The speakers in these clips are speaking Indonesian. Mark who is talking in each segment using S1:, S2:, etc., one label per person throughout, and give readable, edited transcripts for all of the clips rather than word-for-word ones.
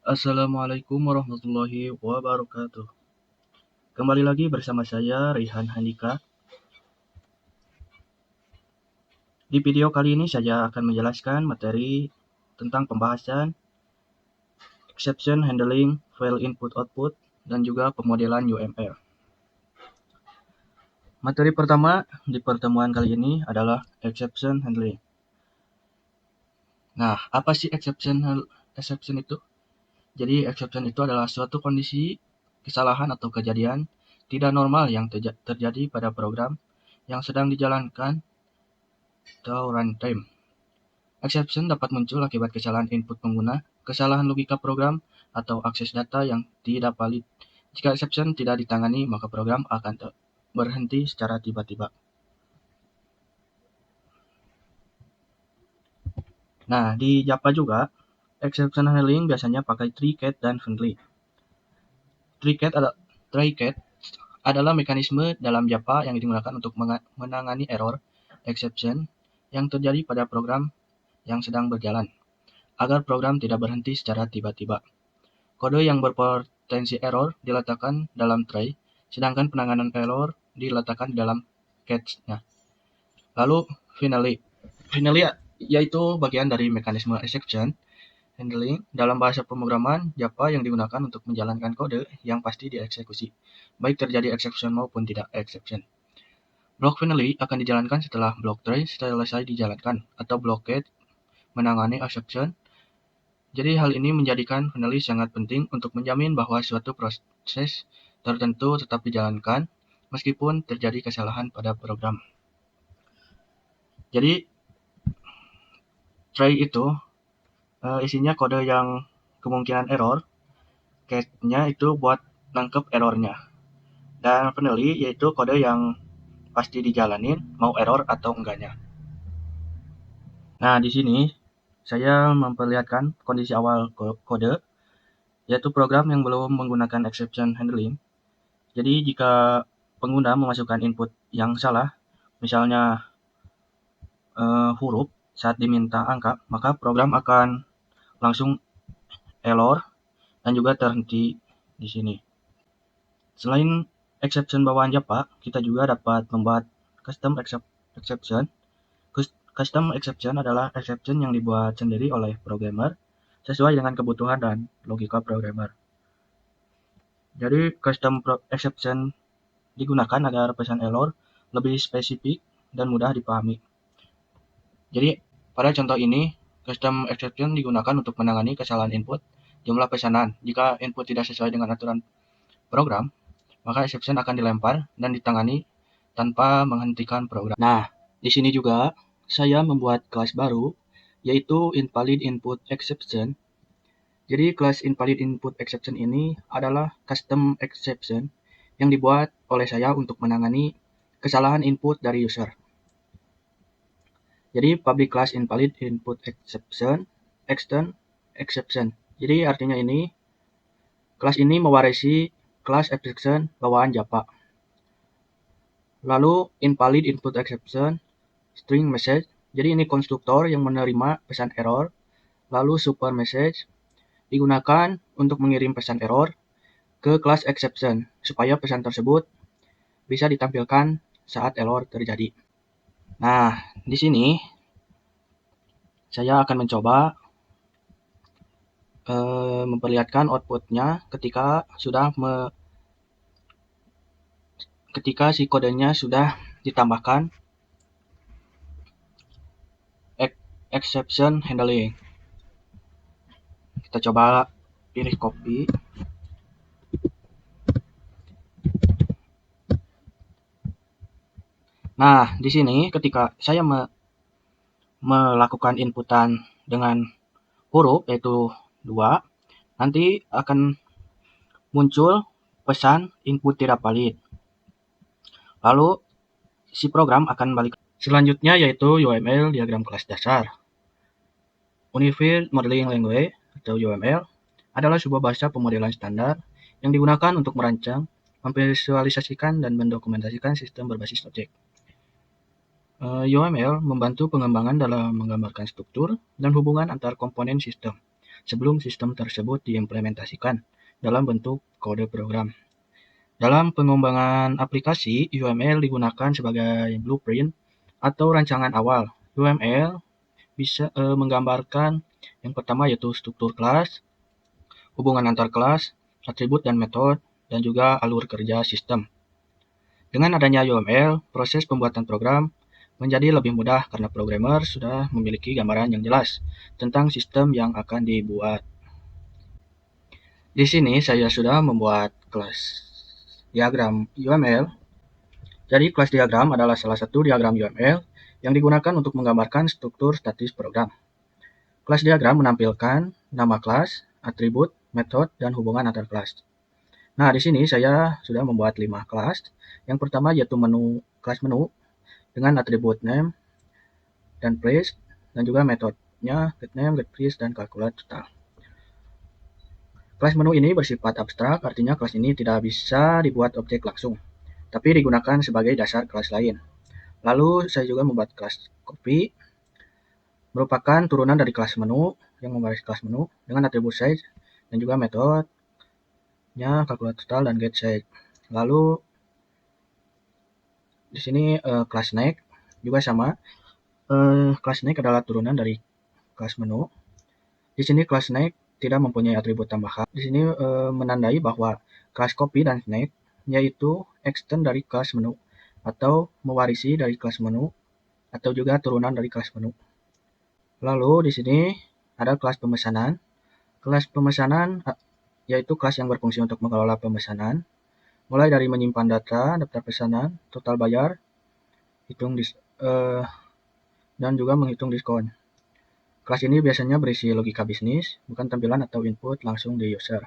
S1: Assalamualaikum warahmatullahi wabarakatuh. Kembali lagi bersama saya Rihan Handika. Di video kali ini saya akan menjelaskan materi tentang pembahasan exception handling, file input-output, dan juga pemodelan UML. Materi pertama di pertemuan kali ini adalah exception handling. Nah, apa sih exception itu? Jadi exception itu adalah suatu kondisi, kesalahan atau kejadian tidak normal yang terjadi pada program yang sedang dijalankan atau runtime. Exception dapat muncul akibat kesalahan input pengguna, kesalahan logika program, atau akses data yang tidak valid. Jika exception tidak ditangani, maka program akan berhenti secara tiba-tiba. Nah, di Java juga, exception handling biasanya pakai try-catch dan friendly. Try-catch adalah mekanisme dalam Java yang digunakan untuk menangani error, exception, yang terjadi pada program yang sedang berjalan, agar program tidak berhenti secara tiba-tiba. Kode yang berpotensi error diletakkan dalam try, sedangkan penanganan error diletakkan di dalam catch-nya. Lalu finally yaitu bagian dari mekanisme exception handling dalam bahasa pemrograman Java yang digunakan untuk menjalankan kode yang pasti dieksekusi, baik terjadi exception maupun tidak exception. Block finally akan dijalankan setelah block try selesai dijalankan, atau block catch menangani exception. Jadi hal ini menjadikan finally sangat penting untuk menjamin bahwa suatu proses tertentu tetap dijalankan meskipun terjadi kesalahan pada program. Jadi try itu isinya kode yang kemungkinan error, catch-nya itu buat nangkep errornya. Dan finally yaitu kode yang pasti dijalanin mau error atau enggaknya. Nah, di sini saya memperlihatkan kondisi awal kode, yaitu program yang belum menggunakan exception handling. Jadi jika pengguna memasukkan input yang salah, misalnya huruf saat diminta angka, maka program akan langsung error dan juga terhenti di sini. Selain exception bawaan Java, kita juga dapat membuat custom exception. Custom exception adalah exception yang dibuat sendiri oleh programmer sesuai dengan kebutuhan dan logika programmer. Jadi custom exception digunakan agar pesan error lebih spesifik dan mudah dipahami. Jadi pada contoh ini, custom exception digunakan untuk menangani kesalahan input jumlah pesanan. Jika input tidak sesuai dengan aturan program, maka exception akan dilempar dan ditangani tanpa menghentikan program. Nah, di sini juga saya membuat kelas baru, yaitu invalid input exception. Jadi kelas invalid input exception ini adalah custom exception yang dibuat oleh saya untuk menangani kesalahan input dari user. Jadi public class invalid input exception, extern exception. Jadi artinya ini, kelas ini mewarisi kelas exception bawaan Java. Lalu invalid input exception, string message. Jadi ini konstruktor yang menerima pesan error. Lalu super message digunakan untuk mengirim pesan error ke kelas exception supaya pesan tersebut bisa ditampilkan saat error terjadi. Nah, di sini saya akan mencoba memperlihatkan outputnya ketika si kodenya sudah ditambahkan exception handling. Kita coba pilih copy. Nah, di sini ketika saya melakukan inputan dengan huruf yaitu 2, nanti akan muncul pesan input tidak valid. Lalu si program akan balik. Selanjutnya yaitu UML diagram kelas dasar. Unified Modeling Language atau UML adalah sebuah bahasa pemodelan standar yang digunakan untuk merancang, memvisualisasikan, dan mendokumentasikan sistem berbasis objek. UML membantu pengembangan dalam menggambarkan struktur dan hubungan antar komponen sistem, sebelum sistem tersebut diimplementasikan dalam bentuk kode program. Dalam pengembangan aplikasi, UML digunakan sebagai blueprint atau rancangan awal. UML bisa menggambarkan yang pertama yaitu struktur kelas, hubungan antar kelas, atribut dan metode, dan juga alur kerja sistem. Dengan adanya UML, proses pembuatan program menjadi lebih mudah karena programmer sudah memiliki gambaran yang jelas tentang sistem yang akan dibuat. Di sini saya sudah membuat kelas diagram UML. Jadi kelas diagram adalah salah satu diagram UML yang digunakan untuk menggambarkan struktur statis program. Kelas diagram menampilkan nama kelas, atribut, metode, dan hubungan antar kelas. Nah, di sini saya sudah membuat 5 kelas. Yang pertama yaitu kelas menu dengan atribut name dan place, dan juga metodenya getName, getPlace, dan calculate total. Kelas menu ini bersifat abstrak, artinya kelas ini tidak bisa dibuat objek langsung, tapi digunakan sebagai dasar kelas lain. Lalu saya juga membuat kelas copy, merupakan turunan dari kelas menu yang membaris kelas menu dengan atribut size dan juga metodenya calculate total dan getSize. Lalu di sini kelas next juga sama. Kelas next adalah turunan dari kelas menu. Di sini kelas next tidak mempunyai atribut tambahan. Di sini menandai bahwa kelas copy dan next yaitu extend dari kelas menu atau mewarisi dari kelas menu atau juga turunan dari kelas menu. Lalu di sini ada kelas pemesanan. Kelas pemesanan yaitu kelas yang berfungsi untuk mengelola pemesanan, mulai dari menyimpan data, daftar pesanan, total bayar, dan juga menghitung diskon. Kelas ini biasanya berisi logika bisnis, bukan tampilan atau input langsung di user.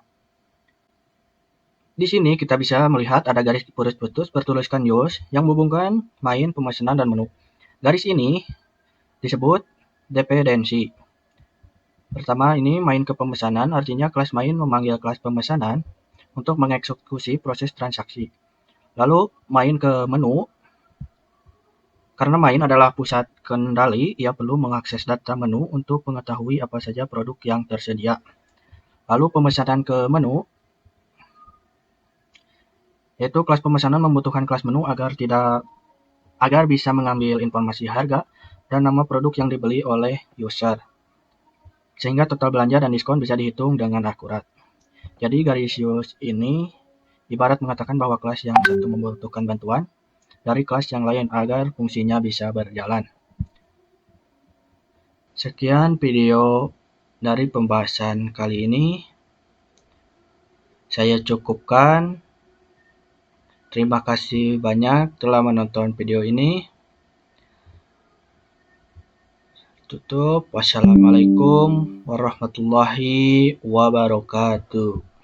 S1: Di sini kita bisa melihat ada garis putus bertuliskan use yang menghubungkan main, pemesanan, dan menu. Garis ini disebut dependensi. Pertama ini main ke pemesanan, artinya kelas main memanggil kelas pemesanan untuk mengeksekusi proses transaksi. Lalu main ke menu, karena main adalah pusat kendali, ia perlu mengakses data menu untuk mengetahui apa saja produk yang tersedia. Lalu pemesanan ke menu, yaitu kelas pemesanan membutuhkan kelas menu agar bisa mengambil informasi harga dan nama produk yang dibeli oleh user, sehingga total belanja dan diskon bisa dihitung dengan akurat. Jadi garis use ini ibarat mengatakan bahwa kelas yang satu membutuhkan bantuan dari kelas yang lain agar fungsinya bisa berjalan. Sekian video dari pembahasan kali ini. Saya cukupkan. Terima kasih banyak telah menonton video ini. Tutup. Wassalamualaikum warahmatullahi wabarakatuh.